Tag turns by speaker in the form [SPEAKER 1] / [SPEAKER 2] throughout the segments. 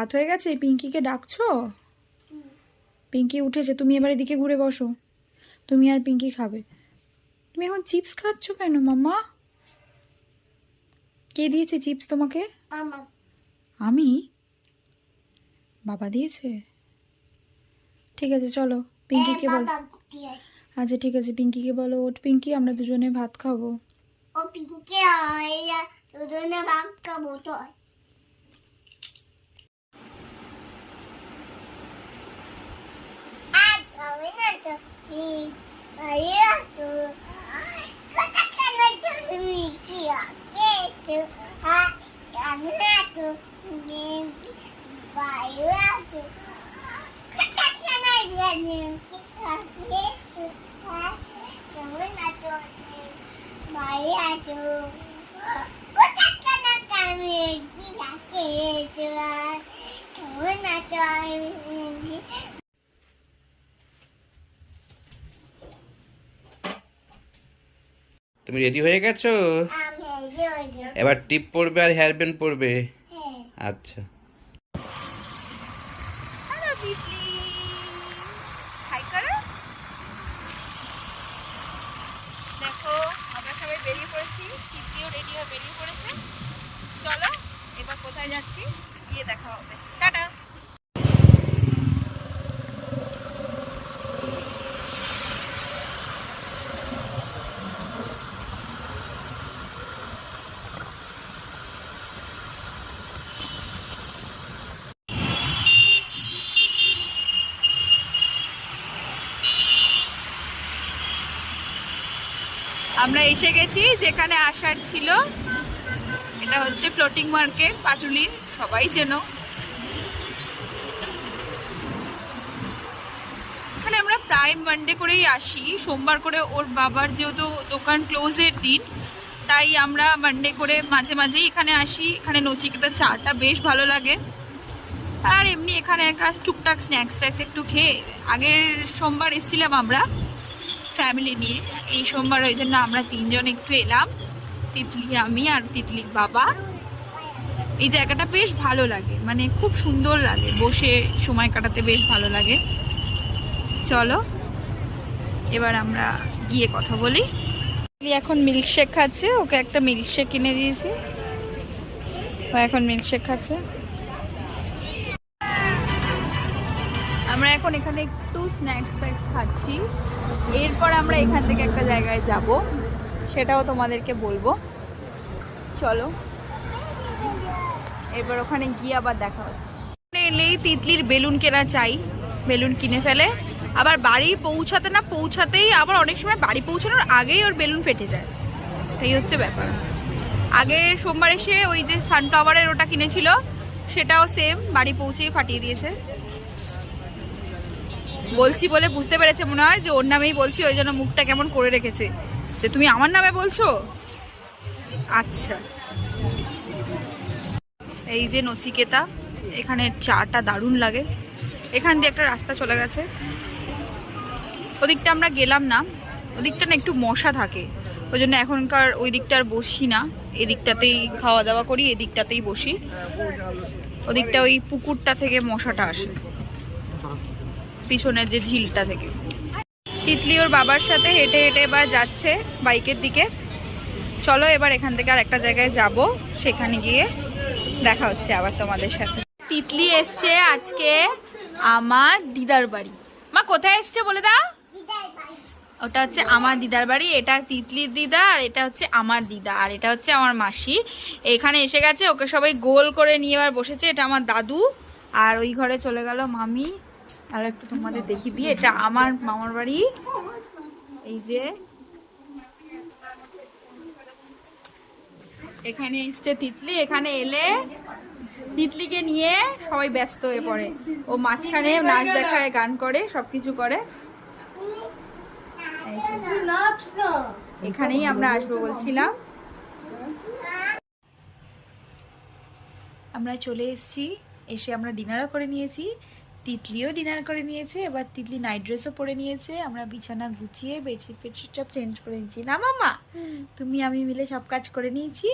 [SPEAKER 1] ভাত হয়ে গেছে? পিঙ্কিকে ডাকছো? পিঙ্কি উঠেছে, তুমি এবার এদিকে ঘুরে বসো। তুমি আর পিঙ্কি খাবে। তুমি এখন চিপস খাচ্ছ কেন মাম্মা? কে দিয়েছে চিপস তোমাকে? আমি? বাবা দিয়েছে? ঠিক আছে চলো পিঙ্কিকে বলো। আচ্ছা ঠিক আছে, পিঙ্কিকে বলো ওঠ পিঙ্কি, আমরা দুজনে ভাত খাবো।
[SPEAKER 2] ও পিঙ্কি আয়া দুজনে ভাত খাবো তো। আজ আমি না তো আয়া তো কথা কেন তুমি কি আছে তো আমি না তো বাইরে তো কথা কেন জানি কি আছে তুমি না তো বাইরে তো কথা কেন আমি কি আছে তুমি না তো
[SPEAKER 3] তুমি রেডি হয়ে গেছো? এবার টিপ পরবে আর হেয়ার ব্যান্ড পরবে। আচ্ছা
[SPEAKER 1] হ্যালো দিদি, হাই করো। দেখো আমরা সবাই বেরিয়ে পড়েছি, দিদিও রেডি হয়ে বেরিয়ে পড়েছে। চলো এবার কোথায় যাচ্ছি গিয়ে দেখা হবে। টাটা। আমরা এসে গেছি যেখানে আসার ছিল। এটা হচ্ছে ফ্লোটিং মার্কেট পাটুলির, সবাই চেনো। এখানে আমরা প্রায় মানডে করেই আসি, সোমবার করে ওর বাবার যেহেতু দোকান ক্লোজের দিন, তাই আমরা মানডে করে মাঝে মাঝেই এখানে আসি। এখানে নচিকেতার চাটা বেশ ভালো লাগে, আর এমনি এখানে একটা টুকটাক স্ন্যাক্স ট্যাক্স একটু খেয়ে। আগের সোমবার এসেছিলাম আমরা ফ্যামিলি নিয়ে, এই সোমবার ওই জন্য আমরা তিনজন একটু এলাম, তিতলি, আমি আর তিতলির বাবা। এই জায়গাটা বেশ ভালো লাগে, মানে খুব সুন্দর লাগে, বসে সময় কাটাতে বেশ ভালো লাগে। চলো এবার আমরা গিয়ে কথা বলি। এখন মিল্কশেক খাচ্ছে, ওকে একটা মিল্কশেক কিনে দিয়েছি, ও এখন মিল্কশেক খাচ্ছে। আমরা এখন এখানে একটু স্ন্যাক্স ফ্যাক্স খাচ্ছি, এরপর আমরা এখান থেকে একটা জায়গায় যাব, সেটাও তোমাদেরকে বলবো। চলো এবার ওখানে গিয়ে আবার দেখা হচ্ছে। এলেই তিতলির বেলুন কেনা চাই, বেলুন কিনে ফেলে, আবার বাড়ি পৌঁছাতে না পৌঁছাতেই আবার অনেক সময় বাড়ি পৌঁছানোর আগেই ওর বেলুন ফেটে যায়। এই হচ্ছে ব্যাপার। আগে সোমবার এসে ওই যে সানফ্লাওয়ারের ওটা কিনেছিল, সেটাও সেম বাড়ি পৌঁছেই ফাটিয়ে দিয়েছে। বলছি বলে বুঝতে পেরেছে মনে হয় যে ওর নামেই বলছি, ওই জন্য মুখটা কেমন করে রেখেছে যে তুমি আমার নামে বলছো। আচ্ছা, এই যে নচিকেতা, এখানে চাটা দারুণ লাগে। এখান দিয়ে একটা রাস্তা চলে গেছে, ওদিকটা আমরা গেলাম না, ওদিকটা না একটু মশা থাকে, ওই জন্য এখনকার ওই দিকটা আর বসি না, এদিকটাতেই খাওয়া দাওয়া করি, এদিকটাতেই বসি। ওদিকটা ওই পুকুরটা থেকে মশাটা আসে, পিছনের যে ঝিলটা থেকে। তিতলি ওর বাবার সাথে হেঁটে হেঁটে এবার যাচ্ছে বাইকের দিকে। চলো এবার এখান থেকে আর একটা জায়গায় যাব, সেখানে গিয়ে দেখা হচ্ছে আবার তোমাদের সাথে। তিতলি এসছে আজকে আমার দিদার বাড়ি। মা কোথায় এসছে বলে দাও? ওটা হচ্ছে আমার দিদার বাড়ি, এটা তিতলির দিদা, আর এটা হচ্ছে আমার দিদা, আর এটা হচ্ছে আমার মাসি। এখানে এসে গেছে, ওকে সবাই গোল করে নিয়ে এবার বসেছে। এটা আমার দাদু, আর ওই ঘরে চলে গেল মামি। আর একটু তোমাদের দেখি দিয়ে, এটা আমার মামার বাড়ি। এই যে এখানে এসছে তিতলি, এখানে এলে তিতলিকে নিয়ে সবাই ব্যস্ত হয়ে পড়ে, ও মাঝখানে নাচ দেখায়, গান করে, সবকিছু করে। এখানেই আমরা আসবো বলছিলাম। আমরা চলে এসেছি, এসে আমরা ডিনারও করে নিয়েছি, তিতলিও ডিনার করে নিয়েছে। এবার তিতলি নাইট ড্রেসও পরে নিয়েছে, আমরা বিছানা গুছিয়ে বেডশিট ফেডশিট সব চেঞ্জ করে নিয়েছি না মামা? তুমি আমি মিলে সব কাজ করে নিয়েছি,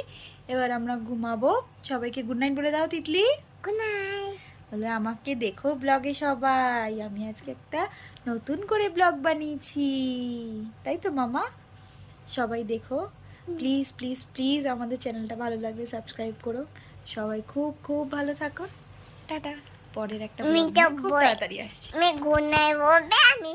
[SPEAKER 1] এবার আমরা ঘুমাবো। সবাইকে গুড নাইট বলে দাও তিতলি।
[SPEAKER 2] Good night.
[SPEAKER 1] বলে আমাকে দেখো ব্লগে সবাই, আমি আজকে একটা নতুন করে ব্লগ বানিয়েছি, তাই তো মামা? সবাই দেখো প্লিজ প্লিজ প্লিজ, আমাদের চ্যানেলটা ভালো লাগলে সাবস্ক্রাইব করো। সবাই খুব খুব ভালো থাকো, টাটা। পরের একটা vlog নিয়ে খুব তাড়াতাড়ি আসছি।
[SPEAKER 2] আমি গুনাই বলবে আমি